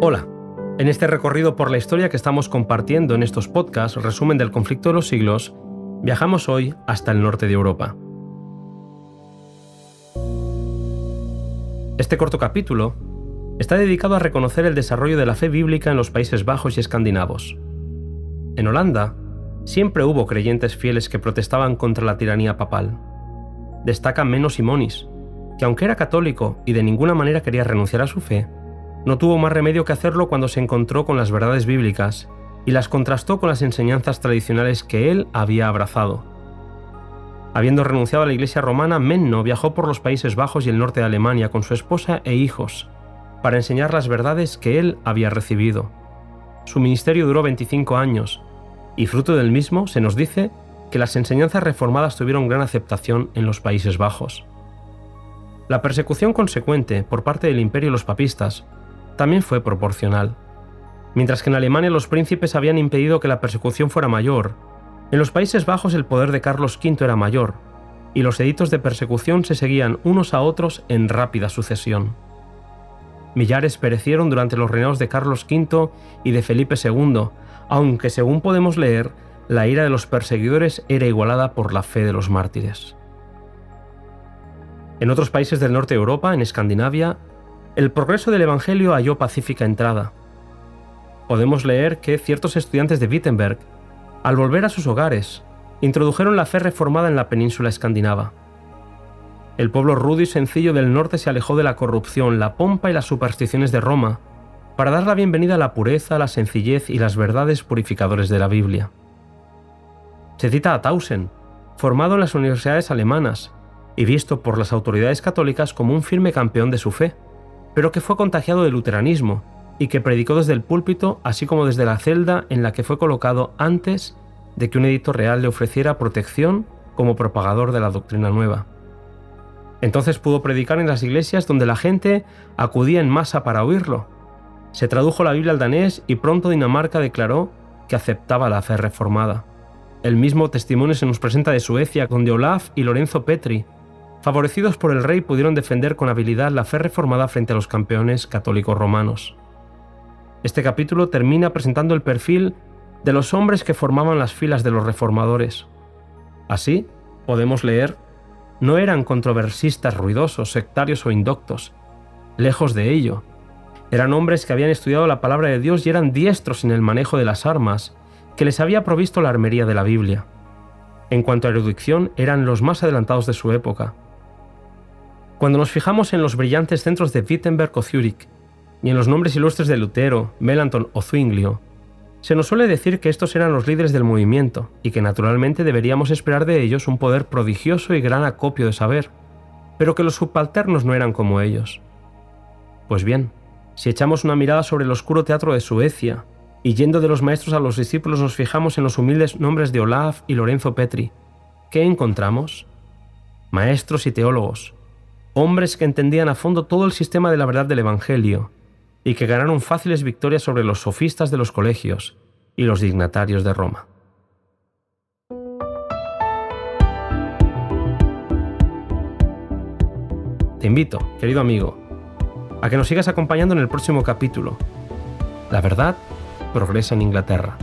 Hola, en este recorrido por la historia que estamos compartiendo en estos podcasts, resumen del conflicto de los siglos, viajamos hoy hasta el norte de Europa. Este corto capítulo está dedicado a reconocer el desarrollo de la fe bíblica en los Países Bajos y escandinavos. En Holanda, siempre hubo creyentes fieles que protestaban contra la tiranía papal. Destaca Menno Simonis, que aunque era católico y de ninguna manera quería renunciar a su fe, no tuvo más remedio que hacerlo cuando se encontró con las verdades bíblicas y las contrastó con las enseñanzas tradicionales que él había abrazado. Habiendo renunciado a la Iglesia romana, Menno viajó por los Países Bajos y el norte de Alemania con su esposa e hijos para enseñar las verdades que él había recibido. Su ministerio duró 25 años y fruto del mismo se nos dice que las enseñanzas reformadas tuvieron gran aceptación en los Países Bajos. La persecución consecuente por parte del imperio y los papistas también fue proporcional. Mientras que en Alemania los príncipes habían impedido que la persecución fuera mayor, en los Países Bajos el poder de Carlos V era mayor, y los edictos de persecución se seguían unos a otros en rápida sucesión. Millares perecieron durante los reinados de Carlos V y de Felipe II, aunque según podemos leer, la ira de los perseguidores era igualada por la fe de los mártires. En otros países del norte de Europa, en Escandinavia, el progreso del Evangelio halló pacífica entrada. Podemos leer que ciertos estudiantes de Wittenberg, al volver a sus hogares, introdujeron la fe reformada en la península escandinava. El pueblo rudo y sencillo del norte se alejó de la corrupción, la pompa y las supersticiones de Roma, para dar la bienvenida a la pureza, la sencillez y las verdades purificadores de la Biblia. Se cita a Tausen, formado en las universidades alemanas y visto por las autoridades católicas como un firme campeón de su fe, pero que fue contagiado del luteranismo y que predicó desde el púlpito, así como desde la celda en la que fue colocado antes de que un edicto real le ofreciera protección como propagador de la doctrina nueva. Entonces pudo predicar en las iglesias donde la gente acudía en masa para oírlo. Se tradujo la Biblia al danés y pronto Dinamarca declaró que aceptaba la fe reformada. El mismo testimonio se nos presenta de Suecia, donde Olaf y Lorenzo Petri, favorecidos por el rey, pudieron defender con habilidad la fe reformada frente a los campeones católicos romanos. Este capítulo termina presentando el perfil de los hombres que formaban las filas de los reformadores. Así, podemos leer, no eran controversistas ruidosos, sectarios o indoctos. Lejos de ello. Eran hombres que habían estudiado la palabra de Dios y eran diestros en el manejo de las armas que les había provisto la armería de la Biblia. En cuanto a erudición, eran los más adelantados de su época. Cuando nos fijamos en los brillantes centros de Wittenberg o Zúrich, y en los nombres ilustres de Lutero, Melanchthon o Zwinglio, se nos suele decir que estos eran los líderes del movimiento y que naturalmente deberíamos esperar de ellos un poder prodigioso y gran acopio de saber, pero que los subalternos no eran como ellos. Pues bien, si echamos una mirada sobre el oscuro teatro de Suecia y yendo de los maestros a los discípulos nos fijamos en los humildes nombres de Olaf y Lorenzo Petri, ¿qué encontramos? Maestros y teólogos, hombres que entendían a fondo todo el sistema de la verdad del Evangelio y que ganaron fáciles victorias sobre los sofistas de los colegios y los dignatarios de Roma. Te invito, querido amigo, a que nos sigas acompañando en el próximo capítulo. La verdad progresa en Inglaterra.